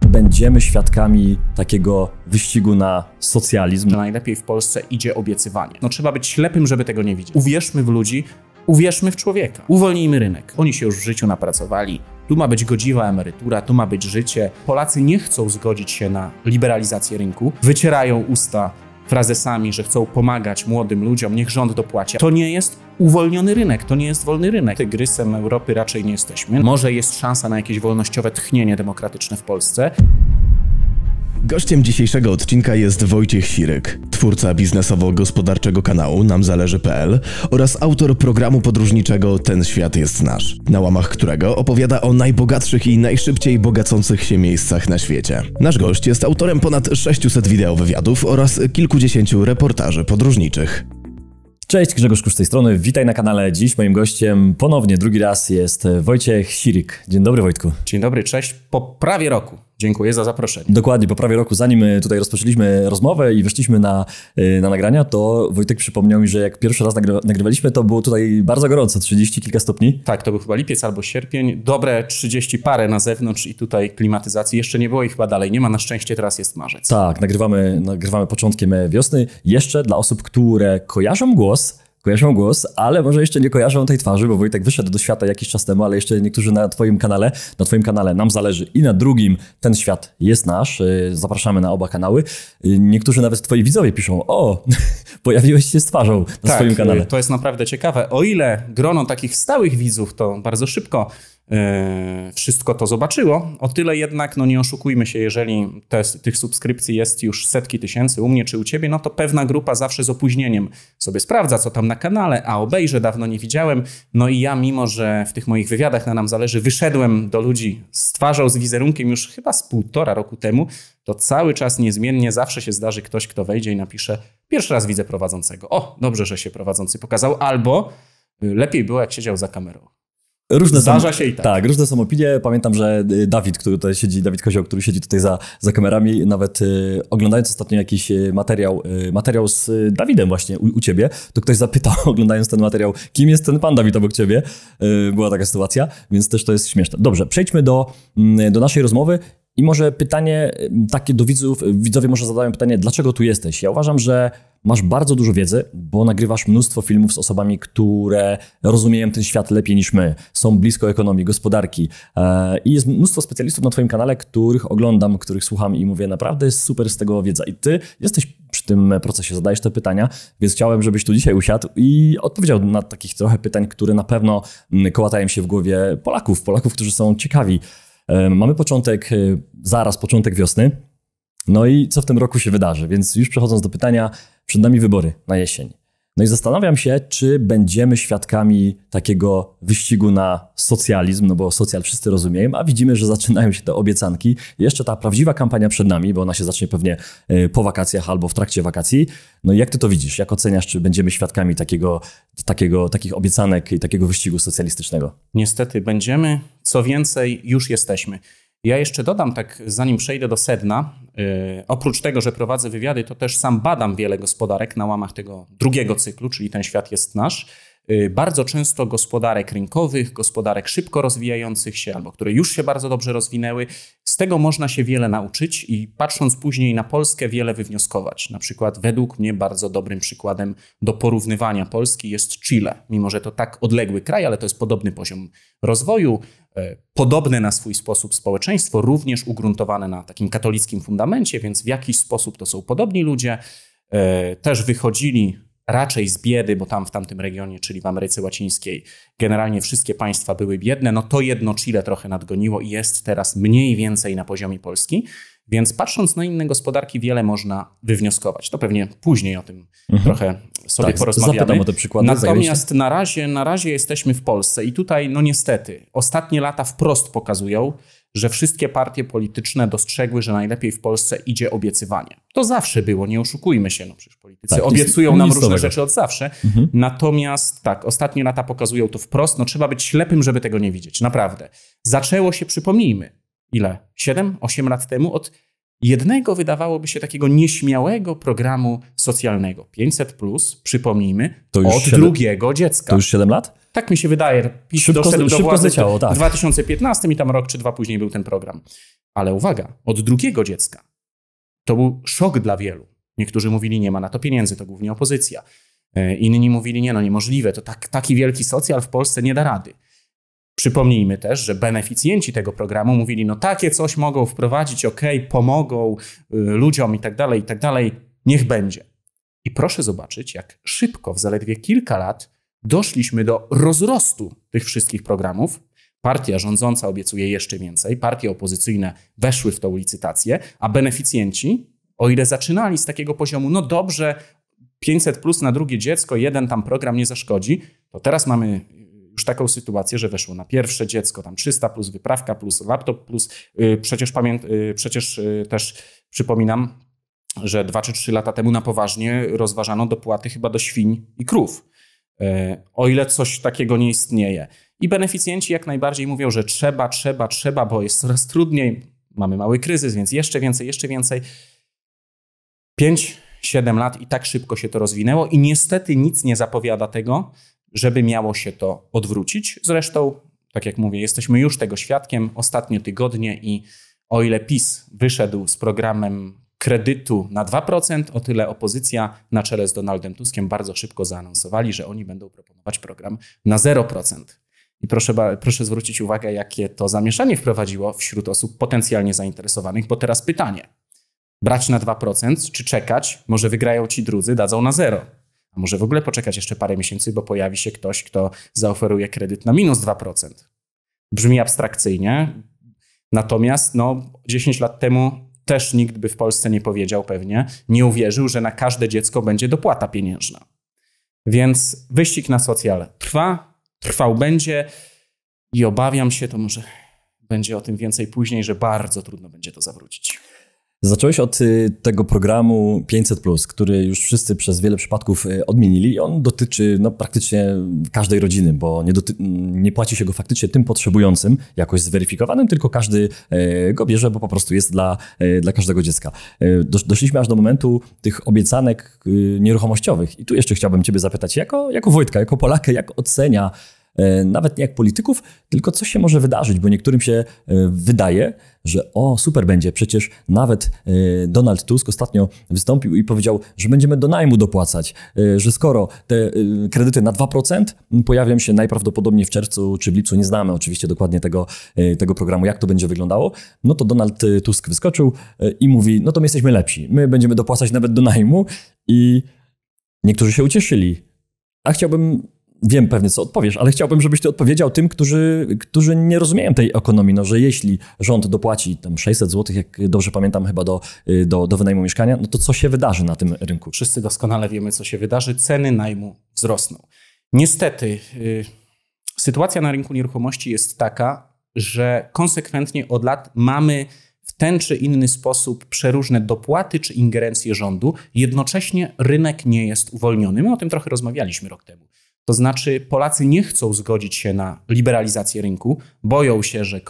będziemy świadkami takiego wyścigu na socjalizm? Że najlepiej w Polsce idzie obiecywanie. No trzeba być ślepym, żeby tego nie widzieć. Uwierzmy w ludzi, uwierzmy w człowieka. Uwolnijmy rynek. Oni się już w życiu napracowali. Tu ma być godziwa emerytura, tu ma być życie. Polacy nie chcą zgodzić się na liberalizację rynku. Wycierają usta frazesami, że chcą pomagać młodym ludziom, niech rząd dopłaci. To nie jest uwolniony rynek, to nie jest wolny rynek. Tygrysem Europy raczej nie jesteśmy. Może jest szansa na jakieś wolnościowe tchnienie demokratyczne w Polsce. Gościem dzisiejszego odcinka jest Wojciech Siryk, twórca biznesowo-gospodarczego kanału namzależy.pl oraz autor programu podróżniczego Ten świat jest nasz, na łamach którego opowiada o najbogatszych i najszybciej bogacących się miejscach na świecie. Nasz gość jest autorem ponad 600 wideowywiadów oraz kilkudziesięciu reportaży podróżniczych. Cześć, Grzegorz Kusz z tej strony, witaj na kanale. Dziś moim gościem ponownie drugi raz jest Wojciech Siryk. Dzień dobry, Wojtku. Dzień dobry, cześć. Po prawie roku. Dziękuję za zaproszenie. Dokładnie, po prawie roku, zanim tutaj rozpoczęliśmy rozmowę i weszliśmy na nagrania, to Wojtek przypomniał mi, że jak pierwszy raz nagrywaliśmy, to było tutaj bardzo gorąco, 30 kilka stopni. Tak, to był chyba lipiec albo sierpień, dobre 30 parę na zewnątrz i tutaj klimatyzacji jeszcze nie było i chyba dalej nie ma, na szczęście teraz jest marzec. Tak, nagrywamy początkiem wiosny. Jeszcze dla osób, które kojarzą głos, ale może jeszcze nie kojarzą tej twarzy, bo Wojtek wyszedł do świata jakiś czas temu, ale jeszcze niektórzy na twoim kanale Nam Zależy i na drugim Ten świat jest nasz. Zapraszamy na oba kanały. Niektórzy nawet twoi widzowie piszą: o, pojawiłeś się z twarzą na swoim kanale. To jest naprawdę ciekawe. O ile grono takich stałych widzów to bardzo szybko wszystko to zobaczyło, o tyle jednak, no nie oszukujmy się, jeżeli tych subskrypcji jest już setki tysięcy u mnie czy u ciebie, no to pewna grupa zawsze z opóźnieniem sobie sprawdza, co tam na kanale, a obejrzę, dawno nie widziałem. No i ja, mimo że w tych moich wywiadach na Nam Zależy wyszedłem do ludzi z twarzą, z wizerunkiem już chyba z 1,5 roku temu, to cały czas niezmiennie zawsze się zdarzy ktoś, kto wejdzie i napisze: pierwszy raz widzę prowadzącego. O, dobrze, że się prowadzący pokazał, albo lepiej było, jak siedział za kamerą. Zdarza się i tak. Tak, różne są opinie. Pamiętam, że Dawid Kozioł, który siedzi tutaj za kamerami, nawet oglądając ostatnio jakiś materiał z Dawidem właśnie u ciebie, to ktoś zapytał, oglądając ten materiał, kim jest ten pan Dawid obok ciebie. Była taka sytuacja, więc też to jest śmieszne. Dobrze, przejdźmy do naszej rozmowy. I może pytanie takie do widzów, widzowie może zadają pytanie, dlaczego tu jesteś? Ja uważam, że masz bardzo dużo wiedzy, bo nagrywasz mnóstwo filmów z osobami, które rozumieją ten świat lepiej niż my, są blisko ekonomii, gospodarki i jest mnóstwo specjalistów na twoim kanale, których oglądam, których słucham i mówię, naprawdę jest super z tego wiedza. I ty jesteś przy tym procesie, zadajesz te pytania, więc chciałem, żebyś tu dzisiaj usiadł i odpowiedział na takich trochę pytań, które na pewno kołatają się w głowie Polaków, którzy są ciekawi. Mamy zaraz początek wiosny, no i co w tym roku się wydarzy? Więc już przechodząc do pytania, przed nami wybory na jesień. No i zastanawiam się, czy będziemy świadkami takiego wyścigu na socjalizm, no bo socjal wszyscy rozumieją, a widzimy, że zaczynają się te obiecanki. Jeszcze ta prawdziwa kampania przed nami, bo ona się zacznie pewnie po wakacjach albo w trakcie wakacji. No i jak ty to widzisz? Jak oceniasz, czy będziemy świadkami takich obiecanek i takiego wyścigu socjalistycznego? Niestety będziemy, co więcej, już jesteśmy. Ja jeszcze dodam, tak zanim przejdę do sedna, oprócz tego, że prowadzę wywiady, to też sam badam wiele gospodarek na łamach tego drugiego cyklu, czyli Ten świat jest nasz. Bardzo często gospodarek rynkowych, gospodarek szybko rozwijających się albo które już się bardzo dobrze rozwinęły. Z tego można się wiele nauczyć i patrząc później na Polskę wiele wywnioskować. Na przykład według mnie bardzo dobrym przykładem do porównywania Polski jest Chile. Mimo że to tak odległy kraj, ale to jest podobny poziom rozwoju, podobne na swój sposób społeczeństwo, również ugruntowane na takim katolickim fundamencie, więc w jakiś sposób to są podobni ludzie. Też wychodzili raczej z biedy, bo tam w tamtym regionie, czyli w Ameryce Łacińskiej, generalnie wszystkie państwa były biedne. No to jedno Chile trochę nadgoniło i jest teraz mniej więcej na poziomie Polski. Więc patrząc na inne gospodarki, wiele można wywnioskować. To pewnie później o tym trochę sobie porozmawiamy. Zapytam o te przykłady. Natomiast na razie jesteśmy w Polsce i tutaj, no niestety, ostatnie lata wprost pokazują, że wszystkie partie polityczne dostrzegły, że najlepiej w Polsce idzie obiecywanie. To zawsze było, nie oszukujmy się, no przecież politycy obiecują nam różne rzeczy od zawsze. Natomiast tak, ostatnie lata pokazują to wprost, no trzeba być ślepym, żeby tego nie widzieć, naprawdę. Zaczęło się, przypomnijmy, ile? 7-8 lat temu od jednego, wydawałoby się, takiego nieśmiałego programu socjalnego. 500+, przypomnijmy, od drugiego dziecka. To już 7 lat? Tak mi się wydaje. PiS Szybko doszedł do władzy zleciało, tak. w 2015 i tam rok czy dwa później był ten program. Ale uwaga, od drugiego dziecka to był szok dla wielu. Niektórzy mówili, nie ma na to pieniędzy, to głównie opozycja. Inni mówili, niemożliwe, to taki wielki socjal w Polsce nie da rady. Przypomnijmy też, że beneficjenci tego programu mówili, takie coś mogą wprowadzić, pomogą ludziom i tak dalej, niech będzie. I proszę zobaczyć, jak szybko, w zaledwie kilka lat doszliśmy do rozrostu tych wszystkich programów. Partia rządząca obiecuje jeszcze więcej, partie opozycyjne weszły w tą licytację, a beneficjenci, o ile zaczynali z takiego poziomu, dobrze, 500+ na drugie dziecko, jeden tam program nie zaszkodzi, to teraz mamy już taką sytuację, że weszło na pierwsze dziecko, tam 300+, wyprawka plus, laptop plus. Przecież też przypominam, że 2 czy 3 lata temu na poważnie rozważano dopłaty chyba do świń i krów. O ile coś takiego nie istnieje. I beneficjenci jak najbardziej mówią, że trzeba, bo jest coraz trudniej, mamy mały kryzys, więc jeszcze więcej. 5-7 lat i tak szybko się to rozwinęło i niestety nic nie zapowiada tego, żeby miało się to odwrócić. Zresztą, tak jak mówię, jesteśmy już tego świadkiem ostatnie tygodnie i o ile PiS wyszedł z programem kredytu na 2%, o tyle opozycja na czele z Donaldem Tuskiem bardzo szybko zaanonsowali, że oni będą proponować program na 0%. I proszę zwrócić uwagę, jakie to zamieszanie wprowadziło wśród osób potencjalnie zainteresowanych, bo teraz pytanie, brać na 2% czy czekać, może wygrają ci drudzy, dadzą na 0%. A może w ogóle poczekać jeszcze parę miesięcy, bo pojawi się ktoś, kto zaoferuje kredyt na minus 2%. Brzmi abstrakcyjnie, natomiast 10 lat temu też nikt by w Polsce nie powiedział pewnie, nie uwierzył, że na każde dziecko będzie dopłata pieniężna. Więc wyścig na socjal trwał będzie i obawiam się, to może będzie o tym więcej później, że bardzo trudno będzie to zawrócić. Zacząłeś od tego programu 500+, który już wszyscy przez wiele przypadków odmienili i on dotyczy praktycznie każdej rodziny, bo nie płaci się go faktycznie tym potrzebującym, jakoś zweryfikowanym, tylko każdy go bierze, bo po prostu jest dla każdego dziecka. Doszliśmy aż do momentu tych obiecanek nieruchomościowych i tu jeszcze chciałbym Ciebie zapytać, jako Wojtka, jako Polaka, jak ocenia nawet nie jak polityków, tylko co się może wydarzyć, bo niektórym się wydaje, że super będzie, przecież nawet Donald Tusk ostatnio wystąpił i powiedział, że będziemy do najmu dopłacać, że skoro te kredyty na 2% pojawią się najprawdopodobniej w czerwcu czy w lipcu, nie znamy oczywiście dokładnie tego programu, jak to będzie wyglądało, to Donald Tusk wyskoczył i mówi, to my jesteśmy lepsi, my będziemy dopłacać nawet do najmu i niektórzy się ucieszyli, a wiem pewnie, co odpowiesz, ale chciałbym, żebyś ty odpowiedział tym, którzy nie rozumieją tej ekonomii, że jeśli rząd dopłaci tam 600 zł, jak dobrze pamiętam, chyba do wynajmu mieszkania, to co się wydarzy na tym rynku? Wszyscy doskonale wiemy, co się wydarzy. Ceny najmu wzrosną. Niestety, sytuacja na rynku nieruchomości jest taka, że konsekwentnie od lat mamy w ten czy inny sposób przeróżne dopłaty czy ingerencje rządu. Jednocześnie rynek nie jest uwolniony. My o tym trochę rozmawialiśmy rok temu. To znaczy Polacy nie chcą zgodzić się na liberalizację rynku, boją się, że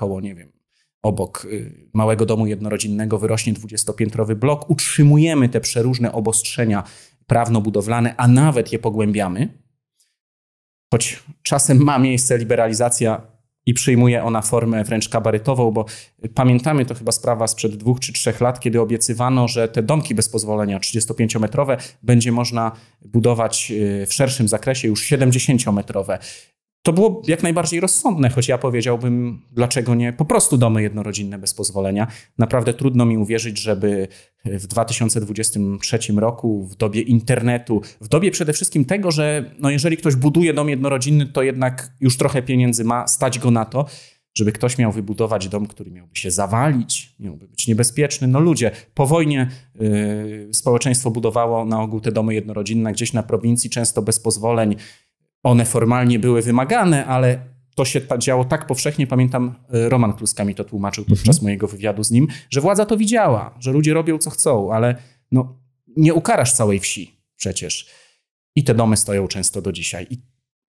obok małego domu jednorodzinnego wyrośnie 20-piętrowy blok, utrzymujemy te przeróżne obostrzenia prawno-budowlane, a nawet je pogłębiamy. Choć czasem ma miejsce liberalizacja i przyjmuje ona formę wręcz kabaretową, bo pamiętamy, to chyba sprawa sprzed 2 czy 3 lat, kiedy obiecywano, że te domki bez pozwolenia 35-metrowe będzie można budować w szerszym zakresie już 70-metrowe. To było jak najbardziej rozsądne, choć ja powiedziałbym, dlaczego nie po prostu domy jednorodzinne bez pozwolenia. Naprawdę trudno mi uwierzyć, żeby w 2023 roku, w dobie internetu, w dobie przede wszystkim tego, że jeżeli ktoś buduje dom jednorodzinny, to jednak już trochę pieniędzy ma, stać go na to, żeby ktoś miał wybudować dom, który miałby się zawalić, miałby być niebezpieczny. Ludzie, po wojnie społeczeństwo budowało na ogół te domy jednorodzinne gdzieś na prowincji, często bez pozwoleń. One formalnie były wymagane, ale to się działo tak powszechnie. Pamiętam, Roman Kluska mi to tłumaczył podczas mojego wywiadu z nim, że władza to widziała, że ludzie robią co chcą, ale nie ukarasz całej wsi przecież. I te domy stoją często do dzisiaj. I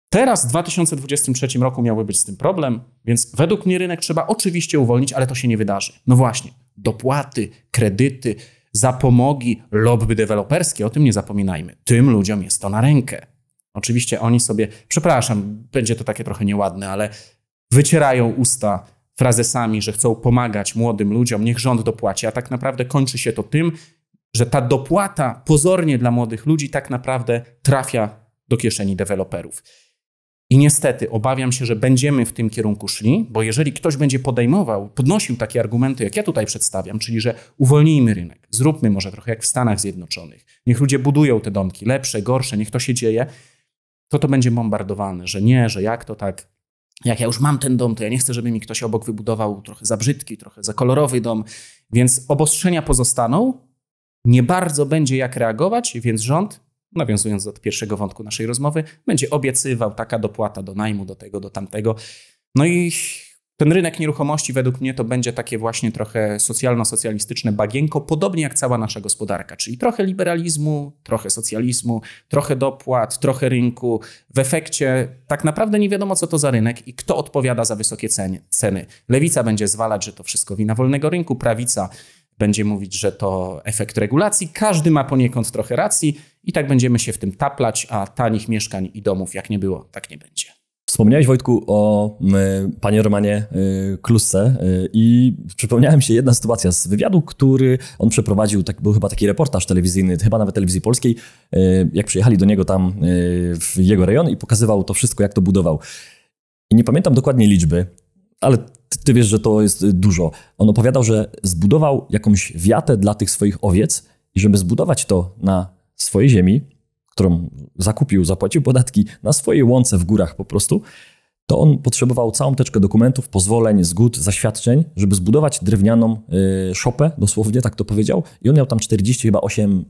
teraz w 2023 roku miałby być z tym problem, więc według mnie rynek trzeba oczywiście uwolnić, ale to się nie wydarzy. Właśnie, dopłaty, kredyty, zapomogi, lobby deweloperskie, o tym nie zapominajmy. Tym ludziom jest to na rękę. Oczywiście oni sobie, przepraszam, będzie to takie trochę nieładne, ale wycierają usta frazesami, że chcą pomagać młodym ludziom, niech rząd dopłaci, a tak naprawdę kończy się to tym, że ta dopłata pozornie dla młodych ludzi tak naprawdę trafia do kieszeni deweloperów. I niestety obawiam się, że będziemy w tym kierunku szli, bo jeżeli ktoś będzie podnosił takie argumenty, jak ja tutaj przedstawiam, czyli że uwolnijmy rynek, zróbmy może trochę jak w Stanach Zjednoczonych, niech ludzie budują te domki, lepsze, gorsze, niech to się dzieje, to będzie bombardowane, że nie, że jak to tak, jak ja już mam ten dom, to ja nie chcę, żeby mi ktoś obok wybudował trochę za brzydki, trochę za kolorowy dom, więc obostrzenia pozostaną, nie bardzo będzie jak reagować, więc rząd, nawiązując do pierwszego wątku naszej rozmowy, będzie obiecywał taka dopłata do najmu, do tego, do tamtego. No i ten rynek nieruchomości według mnie to będzie takie właśnie trochę socjalno-socjalistyczne bagienko, podobnie jak cała nasza gospodarka, czyli trochę liberalizmu, trochę socjalizmu, trochę dopłat, trochę rynku. W efekcie tak naprawdę nie wiadomo, co to za rynek i kto odpowiada za wysokie ceny. Lewica będzie zwalać, że to wszystko wina wolnego rynku, prawica będzie mówić, że to efekt regulacji. Każdy ma poniekąd trochę racji i tak będziemy się w tym taplać, a tanich mieszkań i domów jak nie było, tak nie będzie. Wspomniałeś, Wojtku, o panie Romanie Klusce i przypomniała mi się jedna sytuacja z wywiadu, który on przeprowadził, był chyba taki reportaż telewizyjny, chyba nawet telewizji polskiej, jak przyjechali do niego tam w jego rejon i pokazywał to wszystko, jak to budował. I nie pamiętam dokładnie liczby, ale ty wiesz, że to jest dużo. On opowiadał, że zbudował jakąś wiatę dla tych swoich owiec i żeby zbudować to na swojej ziemi, którą zakupił, zapłacił podatki, na swojej łące w górach po prostu, to on potrzebował całą teczkę dokumentów, pozwoleń, zgód, zaświadczeń, żeby zbudować drewnianą szopę, dosłownie tak to powiedział. I on miał tam 48,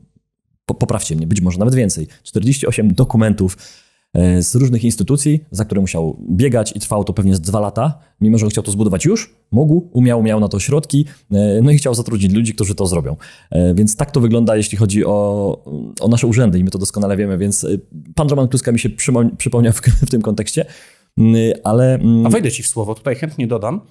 poprawcie mnie, być może nawet więcej, 48 dokumentów z różnych instytucji, za które musiał biegać i trwało to pewnie z 2 lata. Mimo że chciał to zbudować już, mógł, miał na to środki, no i chciał zatrudnić ludzi, którzy to zrobią. Więc tak to wygląda, jeśli chodzi o nasze urzędy i my to doskonale wiemy, więc pan Roman Kluska mi się przypomniał w tym kontekście, ale... A wejdę ci w słowo, tutaj chętnie dodam.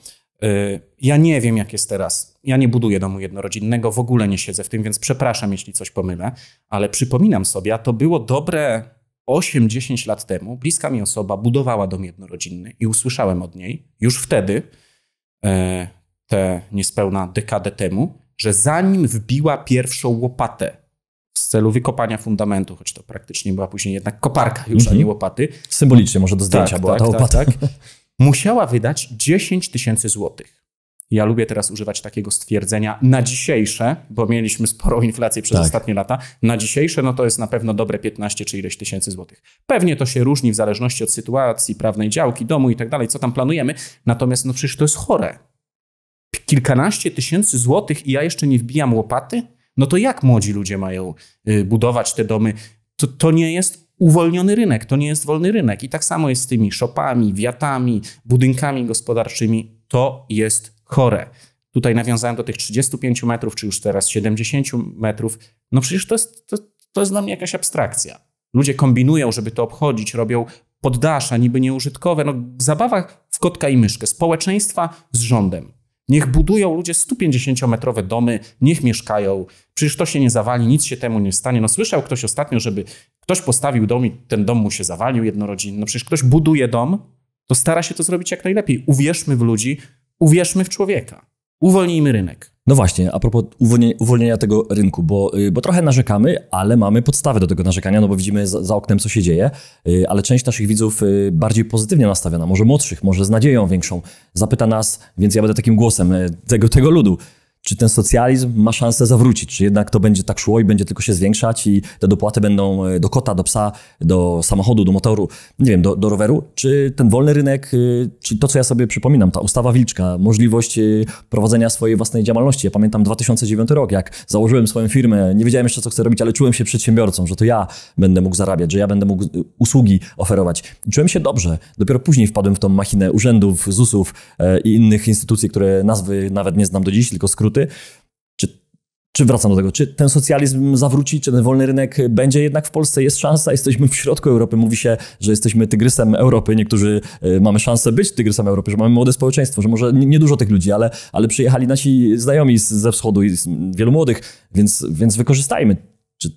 Ja nie wiem, jak jest teraz. Ja nie buduję domu jednorodzinnego, w ogóle nie siedzę w tym, więc przepraszam, jeśli coś pomylę, ale przypominam sobie, a to było dobre 8-10 lat temu, bliska mi osoba budowała dom jednorodzinny i usłyszałem od niej już wtedy, tę niespełna dekadę temu, że zanim wbiła pierwszą łopatę w celu wykopania fundamentu, choć to praktycznie była później jednak koparka już, a nie łopaty. Symbolicznie może do zdjęcia była ta łopata. Tak. Musiała wydać 10 000 złotych. Ja lubię teraz używać takiego stwierdzenia na dzisiejsze, bo mieliśmy sporą inflację przez ostatnie lata. Na dzisiejsze no to jest na pewno dobre 15 czy ileś tysięcy złotych. Pewnie to się różni w zależności od sytuacji prawnej działki, domu i tak dalej, co tam planujemy. Natomiast no przecież to jest chore. Kilkanaście tysięcy złotych i ja jeszcze nie wbijam łopaty? No to jak młodzi ludzie mają budować te domy? To nie jest uwolniony rynek, to nie jest wolny rynek. I tak samo jest z tymi szopami, wiatami, budynkami gospodarczymi. To jest chore. Tutaj nawiązałem do tych 35 metrów, czy już teraz 70 metrów. No przecież to jest dla mnie jakaś abstrakcja. Ludzie kombinują, żeby to obchodzić, robią poddasza, niby nieużytkowe. No zabawa w kotka i myszkę. Społeczeństwa z rządem. Niech budują ludzie 150-metrowe domy, niech mieszkają. Przecież to się nie zawali, nic się temu nie stanie. No słyszał ktoś ostatnio, żeby ktoś postawił dom i ten dom mu się zawalił jednorodzinny. No przecież ktoś buduje dom, to stara się to zrobić jak najlepiej. Uwierzmy w ludzi, uwierzmy w człowieka. Uwolnijmy rynek. No właśnie, a propos uwolnienia tego rynku, bo trochę narzekamy, ale mamy podstawę do tego narzekania, no bo widzimy za oknem, co się dzieje, ale część naszych widzów bardziej pozytywnie nastawiona, może młodszych, może z nadzieją większą, zapyta nas, więc ja będę takim głosem tego ludu. Czy ten socjalizm ma szansę zawrócić? Czy jednak to będzie tak szło i będzie tylko się zwiększać i te dopłaty będą do kota, do psa, do samochodu, do motoru, nie wiem, do roweru? Czy ten wolny rynek, czy to, co ja sobie przypominam, ta ustawa Wilczka, możliwość prowadzenia swojej własnej działalności. Ja pamiętam 2009 rok, jak założyłem swoją firmę, nie wiedziałem jeszcze, co chcę robić, ale czułem się przedsiębiorcą, że to ja będę mógł zarabiać, że ja będę mógł usługi oferować. I czułem się dobrze. Dopiero później wpadłem w tą machinę urzędów, ZUS-ów i innych instytucji, które nazwy nawet nie znam do dziś, tylko skróty. Czy wracam do tego, czy ten socjalizm zawróci, czy ten wolny rynek będzie jednak w Polsce? Jest szansa, jesteśmy w środku Europy. Mówi się, że jesteśmy tygrysem Europy. Niektórzy mamy szansę być tygrysem Europy, że mamy młode społeczeństwo, że może niedużo tych ludzi, ale przyjechali nasi znajomi ze wschodu i wielu młodych, więc wykorzystajmy.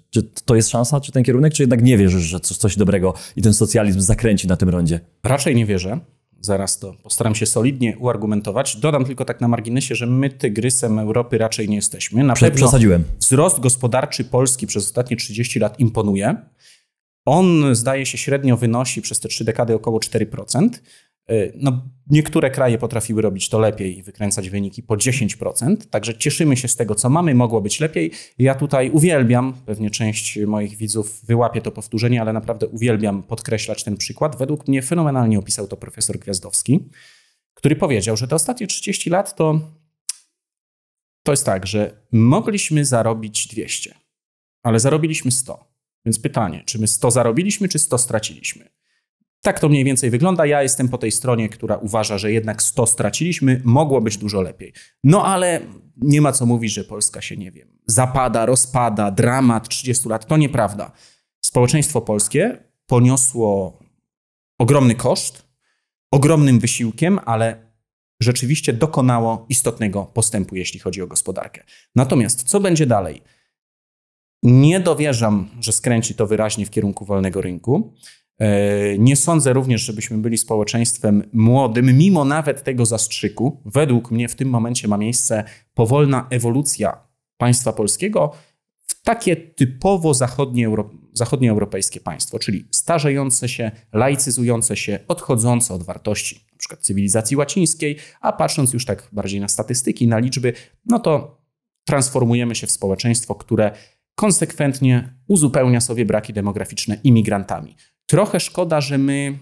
Czy to jest szansa, czy ten kierunek, czy jednak nie wierzysz, że coś dobrego i ten socjalizm zakręci na tym rondzie? Raczej nie wierzę. Zaraz to postaram się solidnie uargumentować. Dodam tylko tak na marginesie, że my tygrysem Europy raczej nie jesteśmy. Na pewno przesadziłem. Wzrost gospodarczy Polski przez ostatnie 30 lat imponuje. On, zdaje się, średnio wynosi przez te 3 dekady około 4%. No, niektóre kraje potrafiły robić to lepiej i wykręcać wyniki po 10%, także cieszymy się z tego, co mamy, mogło być lepiej. Ja tutaj uwielbiam, pewnie część moich widzów wyłapie to powtórzenie, ale naprawdę uwielbiam podkreślać ten przykład. Według mnie fenomenalnie opisał to profesor Gwiazdowski, który powiedział, że te ostatnie 30 lat to jest tak, że mogliśmy zarobić 200, ale zarobiliśmy 100. Więc pytanie, czy my 100 zarobiliśmy, czy 100 straciliśmy? Tak to mniej więcej wygląda. Ja jestem po tej stronie, która uważa, że jednak 100 straciliśmy, mogło być dużo lepiej. No ale nie ma co mówić, że Polska się, nie wiem, zapada, rozpada, dramat 30 lat. To nieprawda. Społeczeństwo polskie poniosło ogromny koszt, ogromnym wysiłkiem, ale rzeczywiście dokonało istotnego postępu, jeśli chodzi o gospodarkę. Natomiast co będzie dalej? Nie dowierzam, że skręci to wyraźnie w kierunku wolnego rynku. Nie sądzę również, żebyśmy byli społeczeństwem młodym, mimo nawet tego zastrzyku. Według mnie w tym momencie ma miejsce powolna ewolucja państwa polskiego w takie typowo zachodnioeuropejskie państwo, czyli starzejące się, laicyzujące się, odchodzące od wartości np. cywilizacji łacińskiej, a patrząc już tak bardziej na statystyki, na liczby, no to transformujemy się w społeczeństwo, które konsekwentnie uzupełnia sobie braki demograficzne imigrantami. Trochę szkoda, że my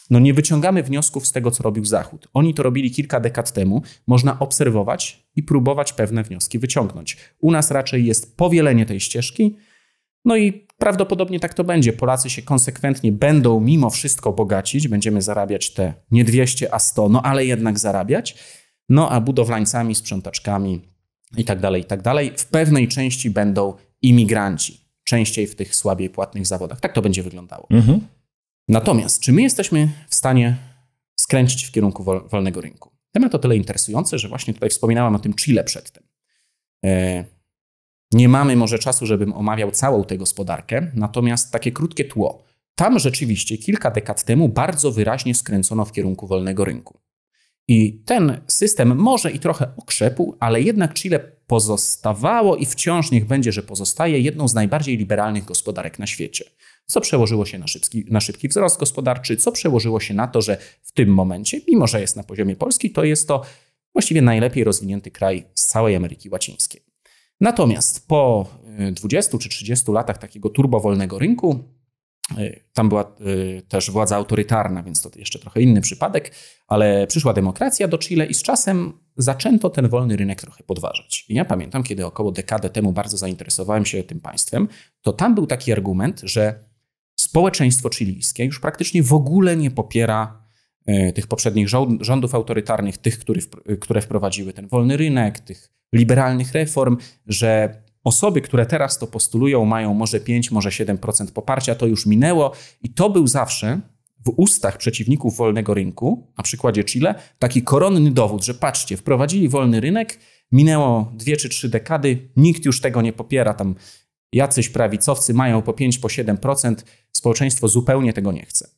nie wyciągamy wniosków z tego, co robił Zachód. Oni to robili kilka dekad temu. Można obserwować i próbować pewne wnioski wyciągnąć. U nas raczej jest powielenie tej ścieżki. No i prawdopodobnie tak to będzie. Polacy się konsekwentnie będą mimo wszystko bogacić. Będziemy zarabiać te nie 200, a 100, no ale jednak zarabiać. No a budowlańcami, sprzątaczkami i tak dalej, w pewnej części będą imigranci. Częściej w tych słabiej płatnych zawodach. Tak to będzie wyglądało. Natomiast czy my jesteśmy w stanie skręcić w kierunku wolnego rynku? Temat o tyle interesujący, że właśnie tutaj wspominałem o tym Chile przedtem. Nie mamy może czasu, żebym omawiał całą tę gospodarkę, natomiast takie krótkie tło. Tam rzeczywiście kilka dekad temu bardzo wyraźnie skręcono w kierunku wolnego rynku. I ten system może i trochę okrzepł, ale jednak Chile pozostawało i wciąż niech będzie, że pozostaje jedną z najbardziej liberalnych gospodarek na świecie. Co przełożyło się na szybki wzrost gospodarczy, co przełożyło się na to, że w tym momencie, mimo że jest na poziomie Polski, to jest to właściwie najlepiej rozwinięty kraj z całej Ameryki Łacińskiej. Natomiast po 20 czy 30 latach takiego turbowolnego rynku, tam była też władza autorytarna, więc to jeszcze trochę inny przypadek, ale przyszła demokracja do Chile i z czasem zaczęto ten wolny rynek trochę podważać. I ja pamiętam, kiedy około dekadę temu bardzo zainteresowałem się tym państwem, to tam był taki argument, że społeczeństwo chilijskie już praktycznie w ogóle nie popiera tych poprzednich rządów autorytarnych, tych, które wprowadziły ten wolny rynek, tych liberalnych reform, że osoby, które teraz to postulują, mają może 5, może 7% poparcia, to już minęło i to był zawsze w ustach przeciwników wolnego rynku, na przykładzie Chile, taki koronny dowód, że patrzcie, wprowadzili wolny rynek, minęło 2 czy 3 dekady, nikt już tego nie popiera, tam jacyś prawicowcy mają po 5, po 7%, społeczeństwo zupełnie tego nie chce.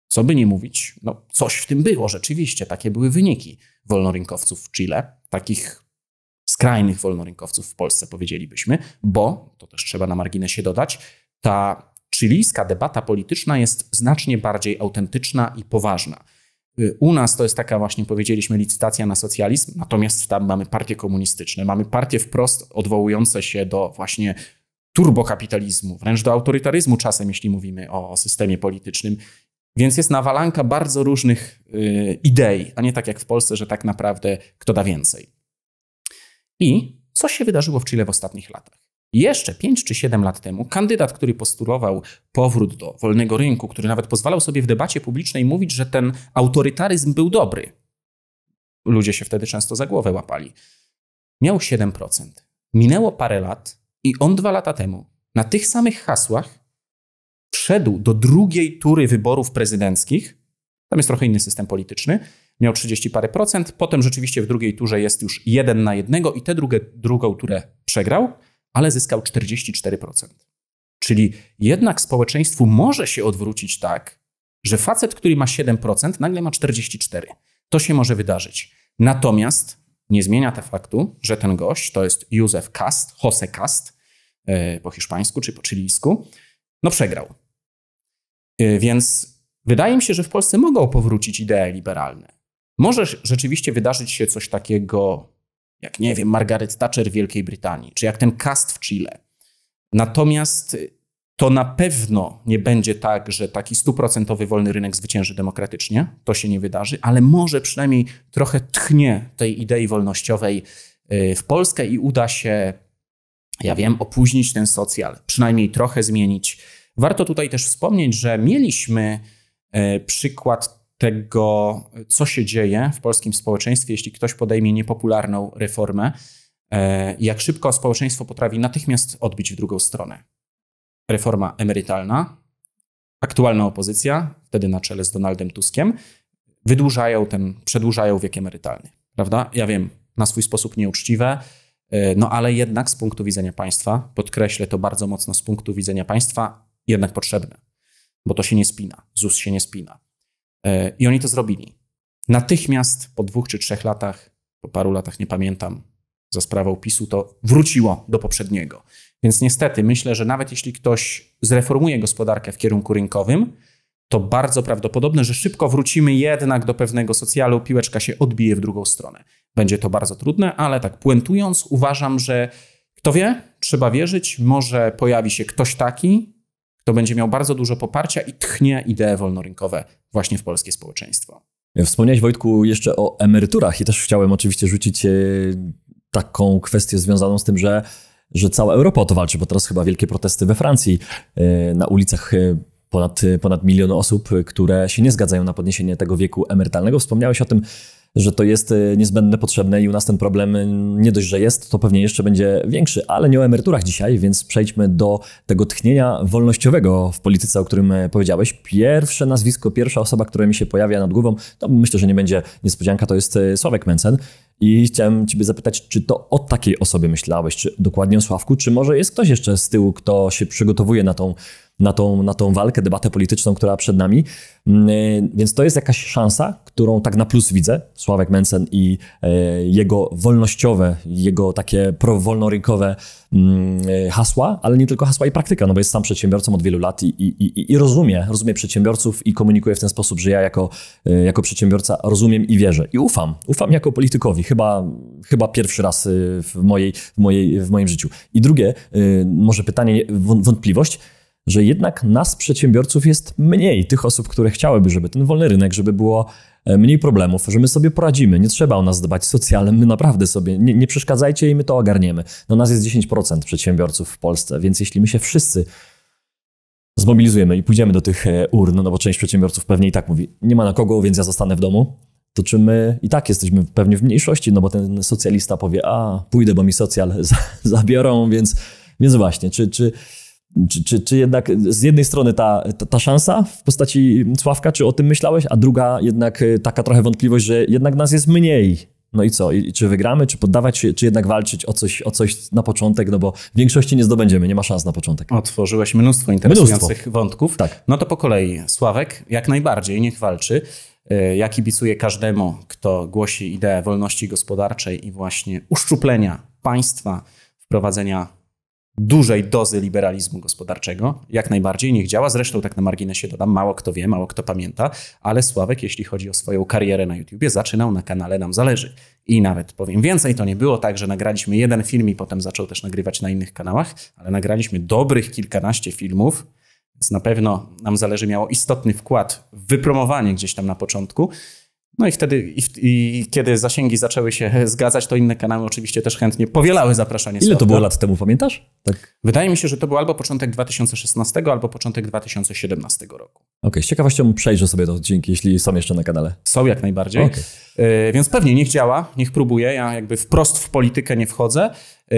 Co by nie mówić, no coś w tym było rzeczywiście, takie były wyniki wolnorynkowców w Chile, takich skrajnych wolnorynkowców w Polsce, powiedzielibyśmy, bo, to też trzeba na marginesie dodać, ta chilijska debata polityczna jest znacznie bardziej autentyczna i poważna. U nas to jest taka właśnie, powiedzieliśmy, licytacja na socjalizm, natomiast tam mamy partie komunistyczne, mamy partie wprost odwołujące się do właśnie turbokapitalizmu, wręcz do autorytaryzmu czasem, jeśli mówimy o systemie politycznym. Więc jest nawalanka bardzo różnych idei, a nie tak jak w Polsce, że tak naprawdę kto da więcej. I co się wydarzyło w Chile w ostatnich latach? Jeszcze 5 czy 7 lat temu kandydat, który postulował powrót do wolnego rynku, który nawet pozwalał sobie w debacie publicznej mówić, że ten autorytaryzm był dobry. Ludzie się wtedy często za głowę łapali. Miał 7%. Minęło parę lat i on 2 lata temu na tych samych hasłach wszedł do drugiej tury wyborów prezydenckich. Tam jest trochę inny system polityczny. Miał 30 parę procent, potem rzeczywiście w drugiej turze jest już 1 na 1 i tę drugą turę przegrał, ale zyskał 44%. Czyli jednak społeczeństwu może się odwrócić tak, że facet, który ma 7%, nagle ma 44%. To się może wydarzyć. Natomiast nie zmienia to faktu, że ten gość, to jest José Cast, po hiszpańsku czy po chilijsku, no przegrał. Więc wydaje mi się, że w Polsce mogą powrócić idee liberalne. Może rzeczywiście wydarzyć się coś takiego, jak nie wiem, Margaret Thatcher w Wielkiej Brytanii, czy jak ten Cast w Chile. Natomiast to na pewno nie będzie tak, że taki 100% wolny rynek zwycięży demokratycznie. To się nie wydarzy, ale może przynajmniej trochę tchnie tej idei wolnościowej w Polskę i uda się, ja wiem, opóźnić ten socjal, przynajmniej trochę zmienić. Warto tutaj też wspomnieć, że mieliśmy przykład tego, co się dzieje w polskim społeczeństwie, jeśli ktoś podejmie niepopularną reformę, jak szybko społeczeństwo potrafi natychmiast odbić w drugą stronę. Reforma emerytalna, aktualna opozycja, wtedy na czele z Donaldem Tuskiem, przedłużają wiek emerytalny, prawda? Ja wiem, na swój sposób nieuczciwe, no ale jednak z punktu widzenia państwa, podkreślę to bardzo mocno, z punktu widzenia państwa jednak potrzebne, bo to się nie spina, ZUS się nie spina. I oni to zrobili. Natychmiast po 2 czy 3 latach, po paru latach, nie pamiętam, za sprawą PiS-u to wróciło do poprzedniego. Więc niestety myślę, że nawet jeśli ktoś zreformuje gospodarkę w kierunku rynkowym, to bardzo prawdopodobne, że szybko wrócimy jednak do pewnego socjalu, piłeczka się odbije w drugą stronę. Będzie to bardzo trudne, ale tak puentując, uważam, że kto wie, trzeba wierzyć, może pojawi się ktoś taki, kto będzie miał bardzo dużo poparcia i tchnie idee wolnorynkowe właśnie w polskie społeczeństwo. Wspomniałeś, Wojtku, jeszcze o emeryturach i też chciałem oczywiście rzucić taką kwestię związaną z tym, że cała Europa o to walczy, bo teraz chyba wielkie protesty we Francji, na ulicach ponad 1 milion osób, które się nie zgadzają na podniesienie tego wieku emerytalnego. Wspomniałeś o tym, że to jest niezbędne, potrzebne i u nas ten problem nie dość, że jest, to pewnie jeszcze będzie większy, ale nie o emeryturach dzisiaj, więc przejdźmy do tego tchnienia wolnościowego w polityce, o którym powiedziałeś. Pierwsze nazwisko, pierwsza osoba, która mi się pojawia nad głową, to myślę, że nie będzie niespodzianka, to jest Sławek Mencen. I chciałem ciebie zapytać, czy to o takiej osobie myślałeś, czy dokładnie o Sławku, czy może jest ktoś jeszcze z tyłu, kto się przygotowuje na tą walkę, debatę polityczną, która przed nami. Więc to jest jakaś szansa, którą tak na plus widzę. Sławek Mencen i jego wolnościowe, jego takie prowolnorynkowe hasła, ale nie tylko hasła i praktyka, no bo jest sam przedsiębiorcą od wielu lat i rozumie przedsiębiorców i komunikuje w ten sposób, że ja jako przedsiębiorca rozumiem i wierzę. I ufam jako politykowi. Chyba pierwszy raz w moim życiu. I drugie, może pytanie, wątpliwość, że jednak nas, przedsiębiorców, jest mniej, tych osób, które chciałyby, żeby ten wolny rynek, żeby było mniej problemów, że my sobie poradzimy, nie trzeba o nas dbać socjalem, my naprawdę sobie, nie przeszkadzajcie i my to ogarniemy. No nas jest 10% przedsiębiorców w Polsce, więc jeśli my się wszyscy zmobilizujemy i pójdziemy do tych urn, no bo część przedsiębiorców pewnie i tak mówi, nie ma na kogo, więc ja zostanę w domu, to czy my i tak jesteśmy pewnie w mniejszości, no bo ten socjalista powie, pójdę, bo mi socjal zabiorą, więc właśnie, czy jednak z jednej strony ta szansa w postaci Sławka, czy o tym myślałeś, a druga jednak taka trochę wątpliwość, że jednak nas jest mniej. No i co? I czy wygramy, czy poddawać się, czy jednak walczyć o coś na początek, no bo w większości nie zdobędziemy, nie ma szans na początek. Otworzyłeś mnóstwo interesujących wątków. Tak. No to po kolei. Sławek jak najbardziej, niech walczy. Ja kibicuję każdemu, kto głosi ideę wolności gospodarczej i właśnie uszczuplenia państwa, wprowadzenia dużej dozy liberalizmu gospodarczego, jak najbardziej, niech działa. Zresztą tak na marginesie dodam, mało kto wie, mało kto pamięta, ale Sławek, jeśli chodzi o swoją karierę na YouTubie, zaczynał na kanale Nam Zależy. I nawet powiem więcej, to nie było tak, że nagraliśmy jeden film i potem zaczął też nagrywać na innych kanałach, ale nagraliśmy dobrych kilkanaście filmów, więc na pewno Nam Zależy miało istotny wkład w wypromowanie gdzieś tam na początku. No i wtedy, kiedy zasięgi zaczęły się zgadzać, to inne kanały oczywiście też chętnie powielały zapraszanie Sławka. Ile to było lat temu, pamiętasz? Tak. Wydaje mi się, że to był albo początek 2016, albo początek 2017 roku. Okej, z ciekawością przejrzę sobie te odcinki, jeśli są jeszcze na kanale. Są jak najbardziej. Okay. Więc pewnie niech działa, niech próbuje. Ja jakby wprost w politykę nie wchodzę.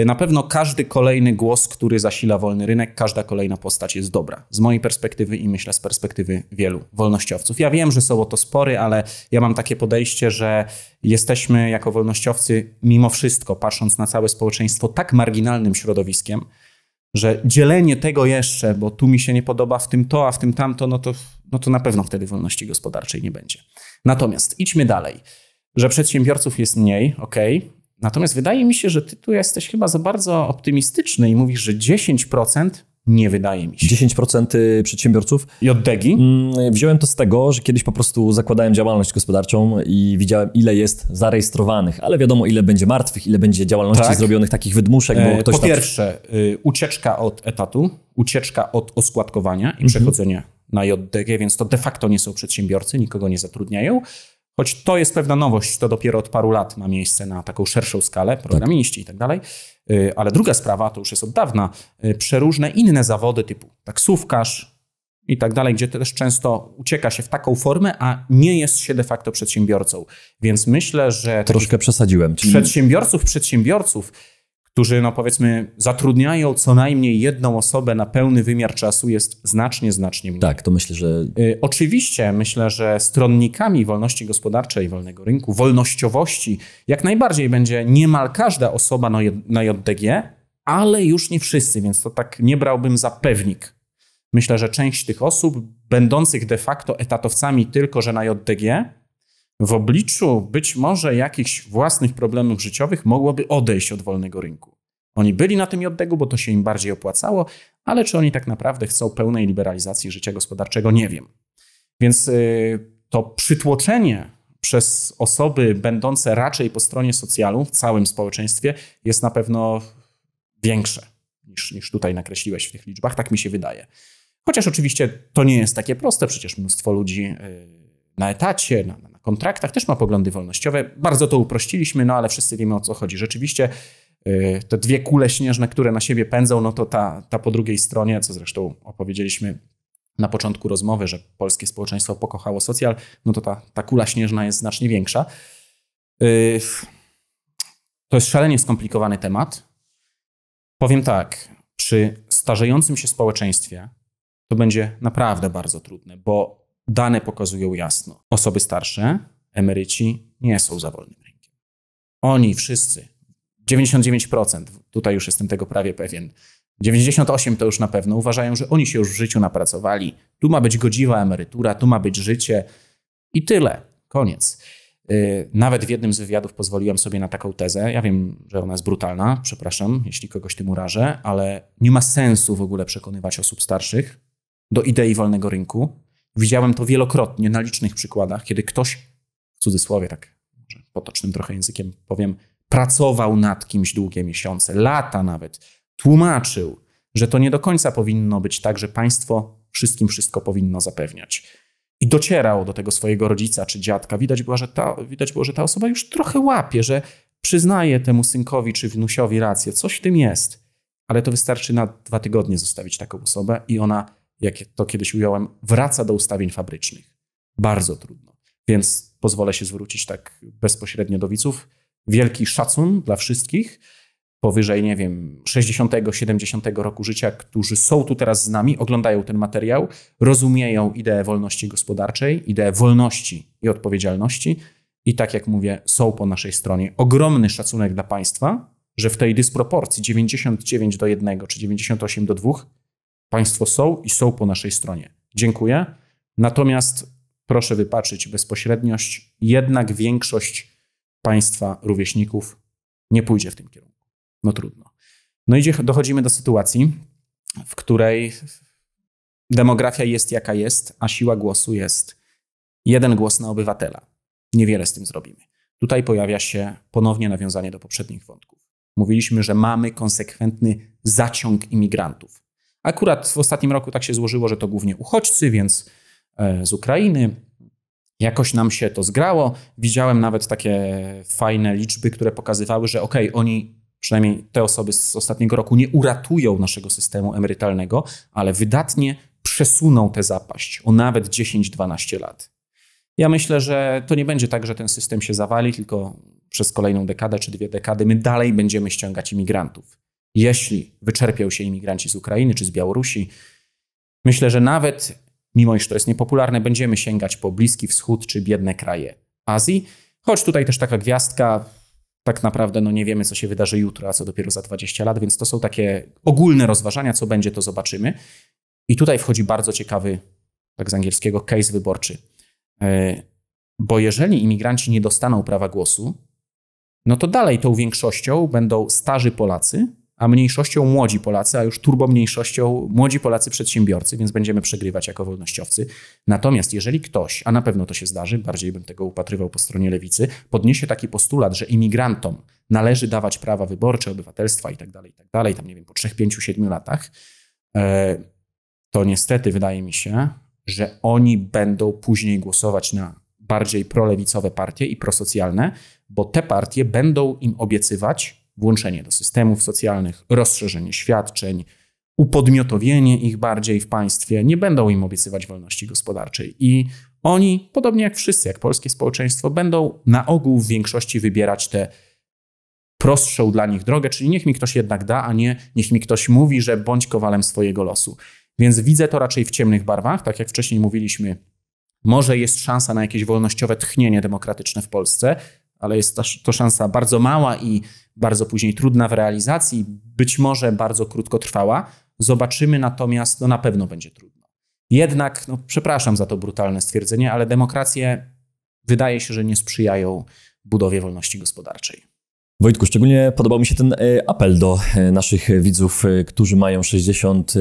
Na pewno każdy kolejny głos, który zasila wolny rynek, każda kolejna postać jest dobra. Z mojej perspektywy i myślę z perspektywy wielu wolnościowców. Ja wiem, że są o to spory, ale ja mam takie takie podejście, że jesteśmy jako wolnościowcy mimo wszystko, patrząc na całe społeczeństwo, tak marginalnym środowiskiem, że dzielenie tego jeszcze, bo tu mi się nie podoba w tym to, a w tym tamto, no to na pewno wtedy wolności gospodarczej nie będzie. Natomiast idźmy dalej, że przedsiębiorców jest mniej, okej. Natomiast wydaje mi się, że ty tu jesteś chyba za bardzo optymistyczny i mówisz, że 10% nie wydaje mi się. 10% przedsiębiorców. I od Degi? Wziąłem to z tego, że kiedyś po prostu zakładałem działalność gospodarczą i widziałem, ile jest zarejestrowanych, ale wiadomo, ile będzie martwych, ile będzie działalności zrobionych takich wydmuszek, bo ktoś po pierwsze, ucieczka od etatu, ucieczka od oskładkowania i przechodzenie na JDG, więc to de facto nie są przedsiębiorcy, nikogo nie zatrudniają. Choć to jest pewna nowość, to dopiero od paru lat ma miejsce na taką szerszą skalę, programiści i tak dalej. Ale druga sprawa, to już jest od dawna, przeróżne inne zawody typu taksówkarz i tak dalej, gdzie też często ucieka się w taką formę, a nie jest się de facto przedsiębiorcą. Więc myślę, że... Troszkę przesadziłem. Czyli... Przedsiębiorców, którzy no powiedzmy zatrudniają co najmniej jedną osobę na pełny wymiar czasu jest znacznie mniej. Tak, to myślę, że... Oczywiście myślę, że stronnikami wolności gospodarczej, wolnego rynku, wolnościowości jak najbardziej będzie niemal każda osoba na JDG, ale już nie wszyscy, więc to tak nie brałbym za pewnik. Myślę, że część tych osób będących de facto etatowcami tylko, że na JDG w obliczu być może jakichś własnych problemów życiowych mogłoby odejść od wolnego rynku. Oni byli na tym JDG-u, bo to się im bardziej opłacało, ale czy oni tak naprawdę chcą pełnej liberalizacji życia gospodarczego, nie wiem. Więc to przytłoczenie przez osoby będące raczej po stronie socjalu w całym społeczeństwie jest na pewno większe niż tutaj nakreśliłeś w tych liczbach, tak mi się wydaje. Chociaż oczywiście to nie jest takie proste, przecież mnóstwo ludzi na etacie, na kontraktach też ma poglądy wolnościowe. Bardzo to uprościliśmy, no ale wszyscy wiemy, o co chodzi. Rzeczywiście te dwie kule śnieżne, które na siebie pędzą, no to ta po drugiej stronie, co zresztą opowiedzieliśmy na początku rozmowy, że polskie społeczeństwo pokochało socjal, no to ta kula śnieżna jest znacznie większa. To jest szalenie skomplikowany temat. Powiem tak, przy starzejącym się społeczeństwie to będzie naprawdę bardzo trudne, bo dane pokazują jasno. Osoby starsze, emeryci nie są za wolnym rynkiem. Oni wszyscy, 99%, tutaj już jestem tego prawie pewien, 98% to już na pewno, uważają, że oni się już w życiu napracowali. Tu ma być godziwa emerytura, tu ma być życie i tyle. Koniec. Nawet w jednym z wywiadów pozwoliłem sobie na taką tezę. Ja wiem, że ona jest brutalna, przepraszam, jeśli kogoś tym urażę, ale nie ma sensu w ogóle przekonywać osób starszych do idei wolnego rynku. Widziałem to wielokrotnie na licznych przykładach, kiedy ktoś, w cudzysłowie tak może potocznym trochę językiem powiem, pracował nad kimś długie miesiące, lata nawet, tłumaczył, że to nie do końca powinno być tak, że państwo wszystkim wszystko powinno zapewniać. I docierał do tego swojego rodzica czy dziadka. Widać było, że ta osoba już trochę łapie, że przyznaje temu synkowi czy wnusiowi rację. Coś w tym jest. Ale to wystarczy na 2 tygodnie zostawić taką osobę i ona, jak to kiedyś ująłem, wraca do ustawień fabrycznych. Bardzo trudno. Więc pozwolę się zwrócić tak bezpośrednio do widzów. Wielki szacun dla wszystkich powyżej, nie wiem, 60, 70 roku życia, którzy są tu teraz z nami, oglądają ten materiał, rozumieją ideę wolności gospodarczej, ideę wolności i odpowiedzialności i tak jak mówię, są po naszej stronie. Ogromny szacunek dla państwa, że w tej dysproporcji 99:1 czy 98:2 państwo są i są po naszej stronie. Dziękuję. Natomiast proszę wypaczyć bezpośredniość, jednak większość państwa rówieśników nie pójdzie w tym kierunku. No trudno. No i dochodzimy do sytuacji, w której demografia jest jaka jest, a siła głosu jest 1 głos na obywatela. Niewiele z tym zrobimy. Tutaj pojawia się ponownie nawiązanie do poprzednich wątków. Mówiliśmy, że mamy konsekwentny zaciąg imigrantów. Akurat w ostatnim roku tak się złożyło, że to głównie uchodźcy, więc z Ukrainy. Jakoś nam się to zgrało. Widziałem nawet takie fajne liczby, które pokazywały, że oni, przynajmniej te osoby z ostatniego roku, nie uratują naszego systemu emerytalnego, ale wydatnie przesuną tę zapaść o nawet 10-12 lat. Ja myślę, że to nie będzie tak, że ten system się zawali, tylko przez kolejną dekadę czy 2 dekady my dalej będziemy ściągać imigrantów. Jeśli wyczerpią się imigranci z Ukrainy czy z Białorusi, myślę, że nawet, mimo iż to jest niepopularne, będziemy sięgać po Bliski Wschód czy biedne kraje Azji. Choć tutaj też taka gwiazdka, tak naprawdę nie wiemy, co się wydarzy jutro, a co dopiero za 20 lat, więc to są takie ogólne rozważania, co będzie, to zobaczymy. I tutaj wchodzi bardzo ciekawy, tak z angielskiego, case wyborczy. Bo jeżeli imigranci nie dostaną prawa głosu, no to dalej tą większością będą starzy Polacy, a mniejszością młodzi Polacy, a już turbomniejszością młodzi Polacy przedsiębiorcy, więc będziemy przegrywać jako wolnościowcy. Natomiast jeżeli ktoś, a na pewno to się zdarzy, bardziej bym tego upatrywał po stronie lewicy, podniesie taki postulat, że imigrantom należy dawać prawa wyborcze, obywatelstwa i tak dalej, tam nie wiem, po 3, 5, 7 latach, to niestety wydaje mi się, że oni będą później głosować na bardziej prolewicowe partie i prosocjalne, bo te partie będą im obiecywać włączenie do systemów socjalnych, rozszerzenie świadczeń, upodmiotowienie ich bardziej w państwie, nie będą im obiecywać wolności gospodarczej. I oni, podobnie jak wszyscy, jak polskie społeczeństwo, będą na ogół w większości wybierać tę prostszą dla nich drogę, czyli niech mi ktoś jednak da, a nie niech mi ktoś mówi, że bądź kowalem swojego losu. Więc widzę to raczej w ciemnych barwach, tak jak wcześniej mówiliśmy, może jest szansa na jakieś wolnościowe tchnienie demokratyczne w Polsce, ale jest to szansa bardzo mała i bardzo później trudna w realizacji, być może bardzo krótkotrwała. Zobaczymy natomiast, na pewno będzie trudno. Jednak, przepraszam za to brutalne stwierdzenie, ale demokracje wydaje się, że nie sprzyjają budowie wolności gospodarczej. Wojtku, szczególnie podobał mi się ten apel do naszych widzów, którzy mają 60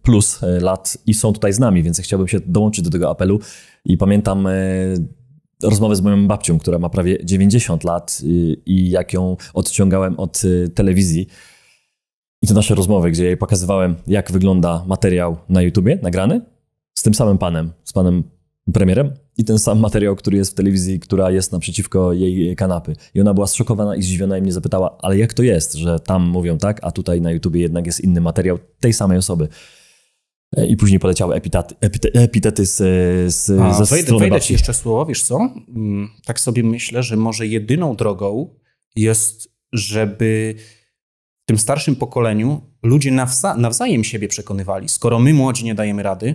plus lat i są tutaj z nami, więc chciałbym się dołączyć do tego apelu. I pamiętam rozmowę z moją babcią, która ma prawie 90 lat i jak ją odciągałem od telewizji. I to nasze rozmowy, gdzie jej pokazywałem, jak wygląda materiał na YouTubie nagrany z tym samym panem, z panem premierem i ten sam materiał, który jest w telewizji, która jest naprzeciwko jej kanapy. I ona była zszokowana i zdziwiona i mnie zapytała, ale jak to jest, że tam mówią tak, a tutaj na YouTubie jednak jest inny materiał tej samej osoby. I później poleciały epitety ze strony Wejdę ci jeszcze słowo, wiesz co? Tak sobie myślę, że może jedyną drogą jest, żeby w tym starszym pokoleniu ludzie nawzajem siebie przekonywali. Skoro my młodzi nie dajemy rady,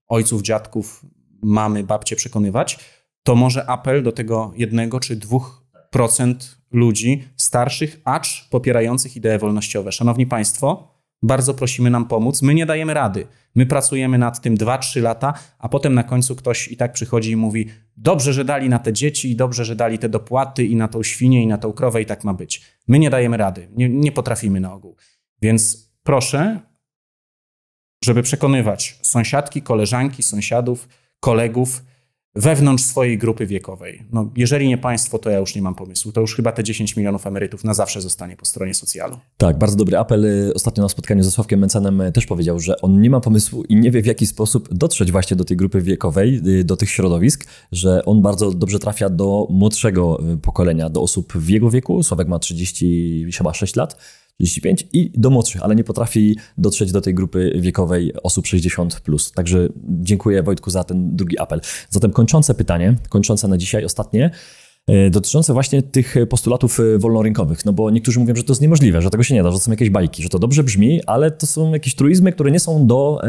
ojców, dziadków, mamy, babcie przekonywać, to może apel do tego 1 czy 2% ludzi starszych, acz popierających idee wolnościowe. Szanowni Państwo, bardzo prosimy nam pomóc. My nie dajemy rady. My pracujemy nad tym 2-3 lata, a potem na końcu ktoś i tak przychodzi i mówi dobrze, że dali na te dzieci i dobrze, że dali te dopłaty i na tą świnię i na tą krowę i tak ma być. My nie dajemy rady. Nie potrafimy na ogół. Więc proszę, żeby przekonywać sąsiadki, koleżanki, sąsiadów, kolegów wewnątrz swojej grupy wiekowej. Jeżeli nie państwo, to ja już nie mam pomysłu. To już chyba te 10 milionów emerytów na zawsze zostanie po stronie socjalu. Tak, bardzo dobry apel. Ostatnio na spotkaniu ze Sławkiem Mencenem też powiedział, że on nie ma pomysłu i nie wie, w jaki sposób dotrzeć właśnie do tej grupy wiekowej, do tych środowisk, że on bardzo dobrze trafia do młodszego pokolenia, do osób w jego wieku. Sławek ma 36 lat. 35 i do młodszych, ale nie potrafi dotrzeć do tej grupy wiekowej osób 60+. Także dziękuję Wojtku za ten drugi apel. Zatem kończące na dzisiaj, ostatnie, dotyczące właśnie tych postulatów wolnorynkowych, bo niektórzy mówią, że to jest niemożliwe, że tego się nie da, że to są jakieś bajki, że to dobrze brzmi, ale to są jakieś truizmy, które nie są do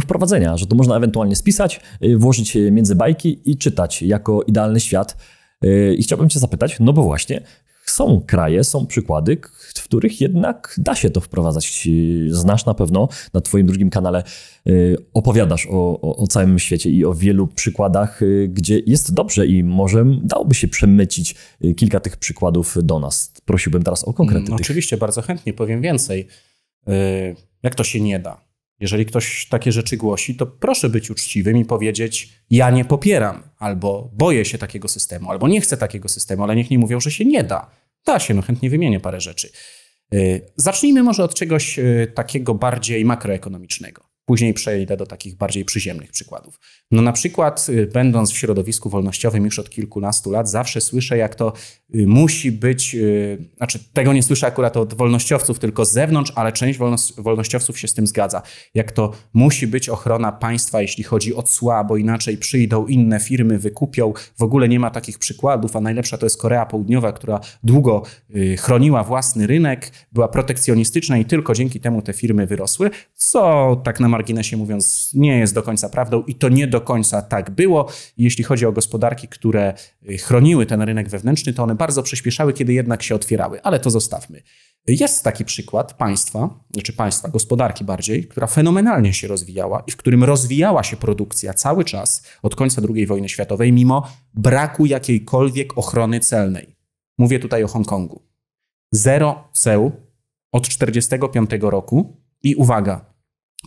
wprowadzenia, że to można ewentualnie spisać, włożyć między bajki i czytać jako idealny świat. I chciałbym Cię zapytać, bo właśnie są kraje, są przykłady, w których jednak da się to wprowadzać. Znasz na pewno, na Twoim drugim kanale opowiadasz o całym świecie i o wielu przykładach, gdzie jest dobrze i może dałoby się przemycić kilka tych przykładów do nas. Prosiłbym teraz o konkrety. Oczywiście, bardzo chętnie powiem więcej. Jak to się nie da? Jeżeli ktoś takie rzeczy głosi, to proszę być uczciwym i powiedzieć, ja nie popieram, albo boję się takiego systemu, albo nie chcę takiego systemu, ale niech nie mówią, że się nie da. Da się, chętnie wymienię parę rzeczy. Zacznijmy może od czegoś takiego bardziej makroekonomicznego. Później przejdę do takich bardziej przyziemnych przykładów. Na przykład, będąc w środowisku wolnościowym już od kilkunastu lat, zawsze słyszę, jak to musi być, tego nie słyszę akurat od wolnościowców, tylko z zewnątrz, ale część wolnościowców się z tym zgadza. Jak to musi być ochrona państwa, jeśli chodzi o cła, bo inaczej przyjdą inne firmy, wykupią. W ogóle nie ma takich przykładów, a najlepsza to jest Korea Południowa, która długo chroniła własny rynek, była protekcjonistyczna i tylko dzięki temu te firmy wyrosły, co tak na marginesie mówiąc, nie jest do końca prawdą i to nie do końca tak było. Jeśli chodzi o gospodarki, które chroniły ten rynek wewnętrzny, to one bardzo przyspieszały, kiedy jednak się otwierały, ale to zostawmy. Jest taki przykład państwa, gospodarki bardziej, która fenomenalnie się rozwijała i w którym rozwijała się produkcja cały czas od końca II wojny światowej, mimo braku jakiejkolwiek ochrony celnej. Mówię tutaj o Hongkongu. 0 ceł od 1945 roku i uwaga,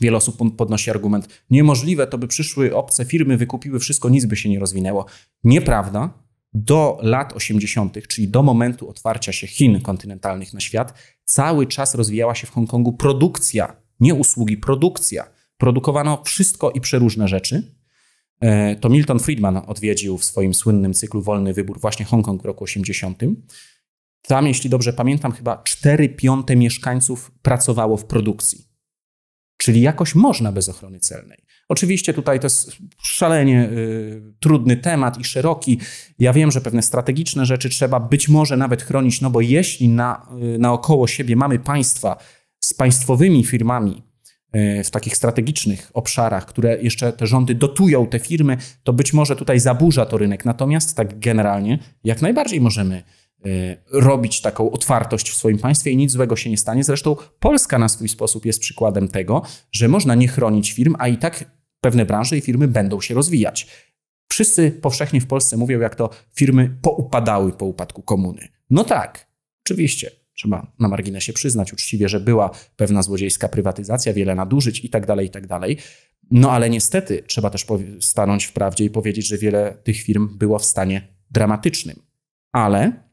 wiele osób podnosi argument, niemożliwe, to by przyszły obce firmy, wykupiły wszystko, nic by się nie rozwinęło. Nieprawda. Do lat 80., czyli do momentu otwarcia się Chin kontynentalnych na świat, cały czas rozwijała się w Hongkongu produkcja, nie usługi, produkcja. Produkowano wszystko i przeróżne rzeczy. To Milton Friedman odwiedził w swoim słynnym cyklu Wolny Wybór właśnie Hongkong w roku 80. Tam, jeśli dobrze pamiętam, chyba 4/5 mieszkańców pracowało w produkcji. Czyli jakoś można bez ochrony celnej. Oczywiście tutaj to jest szalenie trudny temat i szeroki. Ja wiem, że pewne strategiczne rzeczy trzeba być może nawet chronić, no bo jeśli naokoło siebie mamy państwa z państwowymi firmami w takich strategicznych obszarach, które jeszcze te rządy dotują te firmy, to być może tutaj zaburza to rynek. Natomiast tak generalnie jak najbardziej możemy robić taką otwartość w swoim państwie i nic złego się nie stanie. Zresztą Polska na swój sposób jest przykładem tego, że można nie chronić firm, a i tak pewne branże i firmy będą się rozwijać. Wszyscy powszechnie w Polsce mówią, jak to firmy poupadały po upadku komuny. No tak, oczywiście. Trzeba na marginesie przyznać uczciwie, że była pewna złodziejska prywatyzacja, wiele nadużyć i tak dalej. No ale niestety trzeba też stanąć w prawdzie i powiedzieć, że wiele tych firm było w stanie dramatycznym. Ale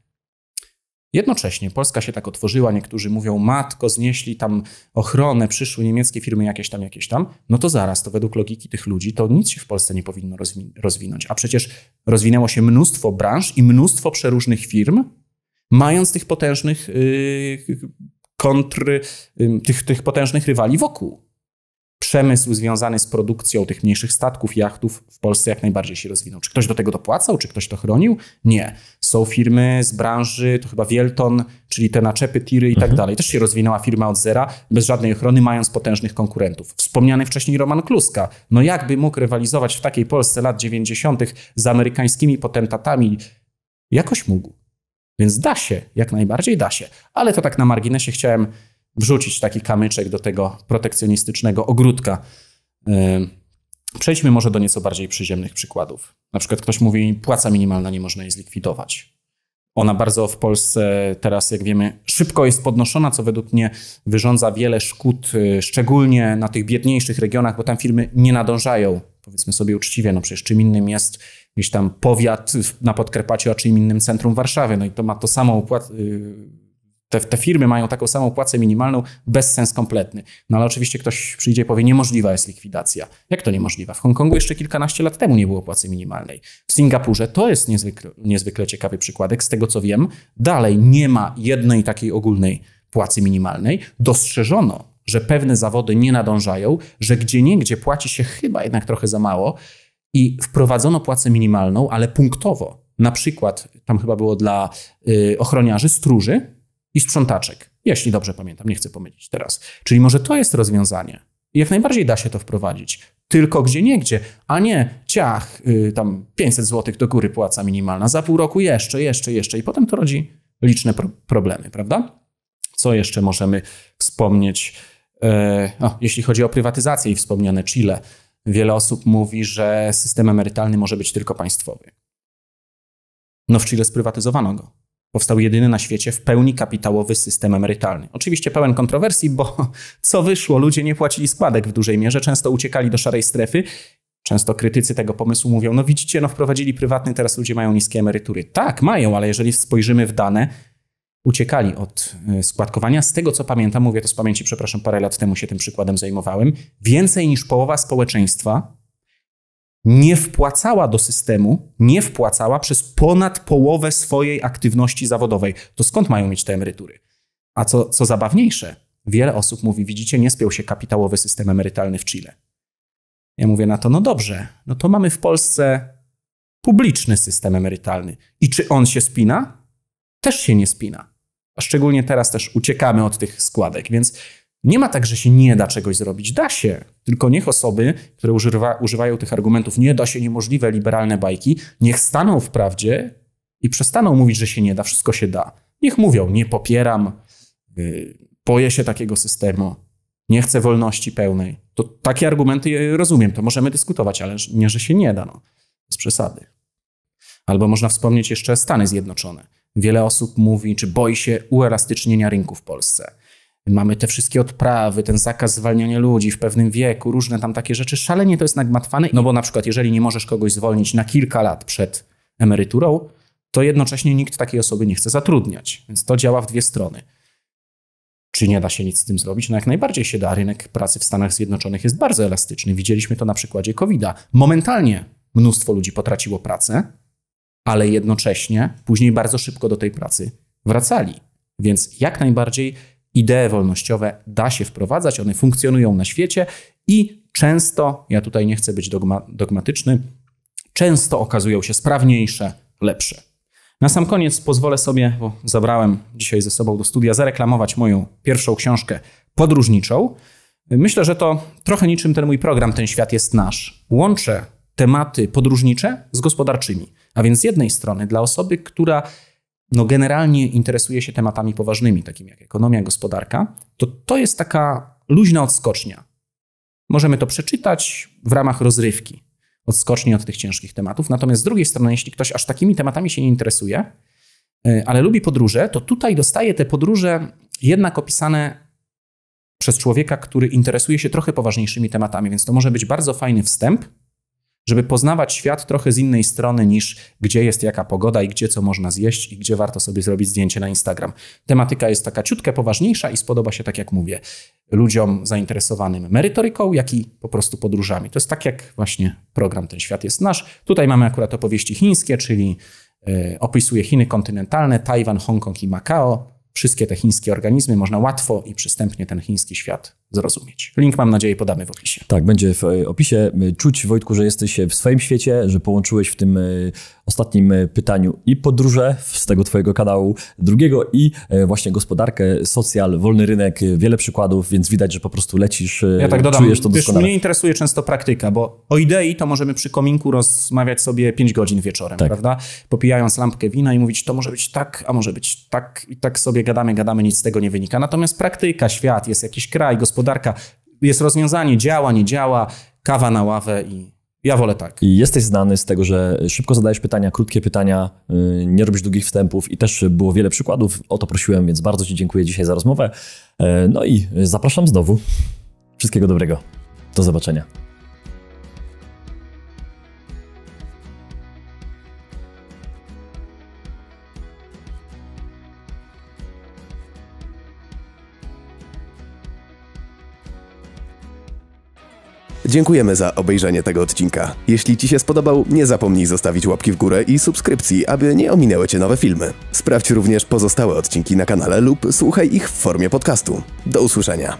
jednocześnie Polska się tak otworzyła, niektórzy mówią, matko, znieśli tam ochronę, przyszły niemieckie firmy jakieś tam, no to zaraz, to według logiki tych ludzi, to nic się w Polsce nie powinno rozwinąć. A przecież rozwinęło się mnóstwo branż i mnóstwo przeróżnych firm, mając tych potężnych tych potężnych rywali wokół. Przemysł związany z produkcją tych mniejszych statków, jachtów w Polsce jak najbardziej się rozwinął. Czy ktoś do tego dopłacał? Czy ktoś to chronił? Nie. Są firmy z branży, to chyba Wielton, czyli te naczepy, tiry i tak dalej. Też się rozwinęła firma od zera, bez żadnej ochrony, mając potężnych konkurentów. Wspomniany wcześniej Roman Kluska. No jakby mógł rywalizować w takiej Polsce lat 90. z amerykańskimi potentatami? Jakoś mógł. Więc da się, jak najbardziej da się. Ale to tak na marginesie chciałem wrzucić taki kamyczek do tego protekcjonistycznego ogródka. Przejdźmy może do nieco bardziej przyziemnych przykładów. Na przykład ktoś mówi, płaca minimalna, nie można jej zlikwidować. Ona bardzo w Polsce teraz, jak wiemy, szybko jest podnoszona, co według mnie wyrządza wiele szkód, szczególnie na tych biedniejszych regionach, bo tam firmy nie nadążają. Powiedzmy sobie uczciwie, no przecież czym innym jest gdzieś tam powiat na Podkarpaciu, a czym innym centrum Warszawy. No i to ma to samą te firmy mają taką samą płacę minimalną, bezsens kompletny. No ale oczywiście ktoś przyjdzie i powie, niemożliwa jest likwidacja. Jak to niemożliwa? W Hongkongu jeszcze kilkanaście lat temu nie było płacy minimalnej. W Singapurze to jest niezwykle ciekawy przykładek. Z tego co wiem, dalej nie ma jednej takiej ogólnej płacy minimalnej. Dostrzeżono, że pewne zawody nie nadążają, że gdzieniegdzie płaci się chyba jednak trochę za mało i wprowadzono płacę minimalną, ale punktowo. Na przykład tam chyba było dla ochroniarzy, stróży i sprzątaczek. Jeśli dobrze pamiętam, nie chcę pomylić teraz. Czyli może to jest rozwiązanie. I jak najbardziej da się to wprowadzić. Tylko gdzieniegdzie, a nie tam 500 zł do góry płaca minimalna, za pół roku jeszcze i potem to rodzi liczne problemy, prawda? Co jeszcze możemy wspomnieć? Jeśli chodzi o prywatyzację i wspomniane Chile, wiele osób mówi, że system emerytalny może być tylko państwowy. No w Chile sprywatyzowano go. Powstał jedyny na świecie w pełni kapitałowy system emerytalny. Oczywiście pełen kontrowersji, bo co wyszło? Ludzie nie płacili składek w dużej mierze, często uciekali do szarej strefy. Często krytycy tego pomysłu mówią, no widzicie, no wprowadzili prywatny, teraz ludzie mają niskie emerytury. Tak, mają, ale jeżeli spojrzymy w dane, uciekali od składkowania. Z tego co pamiętam, mówię to z pamięci, przepraszam, parę lat temu się tym przykładem zajmowałem, więcej niż połowa społeczeństwa nie wpłacała do systemu, przez ponad połowę swojej aktywności zawodowej. To skąd mają mieć te emerytury? A co zabawniejsze, wiele osób mówi, widzicie, nie spiął się kapitałowy system emerytalny w Chile. Ja mówię na to, no dobrze, no to mamy w Polsce publiczny system emerytalny. I czy on się spina? Też się nie spina. A szczególnie teraz też uciekamy od tych składek, więc Nie ma tak, że się nie da czegoś zrobić. Da się. Tylko niech osoby, które używają tych argumentów, nie da się, niemożliwe, liberalne bajki, niech staną w prawdzie i przestaną mówić, że się nie da. Wszystko się da. Niech mówią, nie popieram, boję się takiego systemu, nie chcę wolności pełnej. To takie argumenty rozumiem, to możemy dyskutować, ale nie, że się nie da. No. Bez przesady. Albo można wspomnieć jeszcze Stany Zjednoczone. Wiele osób mówi, czy boi się uelastycznienia rynku w Polsce. Mamy te wszystkie odprawy, ten zakaz zwalniania ludzi w pewnym wieku, różne tam takie rzeczy. Szalenie to jest nagmatwane, no bo na przykład jeżeli nie możesz kogoś zwolnić na kilka lat przed emeryturą, to jednocześnie nikt takiej osoby nie chce zatrudniać. Więc to działa w dwie strony. Czy nie da się nic z tym zrobić? No jak najbardziej się da. Rynek pracy w Stanach Zjednoczonych jest bardzo elastyczny. Widzieliśmy to na przykładzie COVID-a. Momentalnie mnóstwo ludzi potraciło pracę, ale jednocześnie później bardzo szybko do tej pracy wracali. Więc jak najbardziej idee wolnościowe da się wprowadzać, one funkcjonują na świecie i często, ja tutaj nie chcę być dogmatyczny, często okazują się sprawniejsze, lepsze. Na sam koniec pozwolę sobie, bo zabrałem dzisiaj ze sobą do studia, zareklamować moją pierwszą książkę podróżniczą. Myślę, że to trochę niczym ten mój program Ten świat jest nasz. Łączę tematy podróżnicze z gospodarczymi. A więc z jednej strony dla osoby, która generalnie interesuje się tematami poważnymi, takimi jak ekonomia, gospodarka, to jest taka luźna odskocznia. Możemy to przeczytać w ramach rozrywki, odskocznie od tych ciężkich tematów. Natomiast z drugiej strony, jeśli ktoś aż takimi tematami się nie interesuje, ale lubi podróże, to tutaj dostaje te podróże jednak opisane przez człowieka, który interesuje się trochę poważniejszymi tematami, więc to może być bardzo fajny wstęp, żeby poznawać świat trochę z innej strony niż gdzie jest jaka pogoda i gdzie co można zjeść i gdzie warto sobie zrobić zdjęcie na Instagram. Tematyka jest taka ciutkę poważniejsza i spodoba się, tak jak mówię, ludziom zainteresowanym merytoryką, jak i po prostu podróżami. To jest tak jak właśnie program Ten świat jest nasz. Tutaj mamy akurat opowieści chińskie, czyli opisuje Chiny kontynentalne, Tajwan, Hongkong i Makao. Wszystkie te chińskie organizmy można łatwo i przystępnie ten chiński świat zrozumieć. Link, mam nadzieję, podamy w opisie. Tak, będzie w opisie. Czuć, Wojtku, że jesteś w swoim świecie, że połączyłeś w tym ostatnim pytaniu i podróże z tego twojego kanału, drugiego i właśnie gospodarkę, socjal, wolny rynek, wiele przykładów, więc widać, że po prostu lecisz, ja tak dodam, czujesz to doskonale. Mnie interesuje często praktyka, bo o idei to możemy przy kominku rozmawiać sobie 5 godzin wieczorem, tak, prawda? Popijając lampkę wina i mówić, to może być tak, a może być tak i tak sobie gadamy, nic z tego nie wynika. Natomiast praktyka, świat, jest jakiś kraj, gospodarka, jest rozwiązanie, działa, nie działa, kawa na ławę i ja wolę tak. I jesteś znany z tego, że szybko zadajesz pytania, krótkie pytania, nie robisz długich wstępów i też było wiele przykładów. O to prosiłem, więc bardzo Ci dziękuję dzisiaj za rozmowę. No i zapraszam znowu. Wszystkiego dobrego. Do zobaczenia. Dziękujemy za obejrzenie tego odcinka. Jeśli Ci się spodobał, nie zapomnij zostawić łapki w górę i subskrypcji, aby nie ominęły Cię nowe filmy. Sprawdź również pozostałe odcinki na kanale lub słuchaj ich w formie podcastu. Do usłyszenia.